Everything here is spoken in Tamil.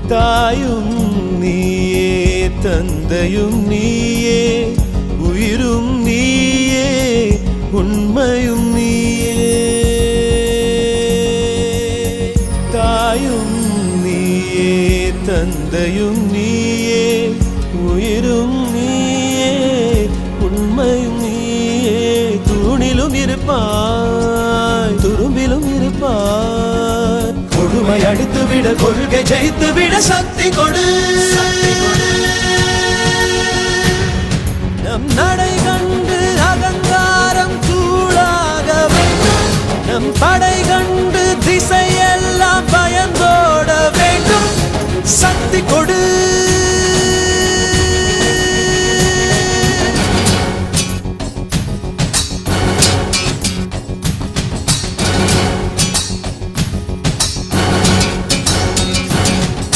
தாயும் நீயே தந்தையும் நீயே உயிரும் நீயே உண்மையும் நீயே தாயும் நீயே தந்தையும் நீயே உயிரும் நீயே உண்மையும் நீயே தூணிலும் இருப்பாய் துரும்பிலும் இருப்பாய் கொடுமை அடித்து விட கொள்கை ஜெயித்து விட சக்தி கொடு நம் நட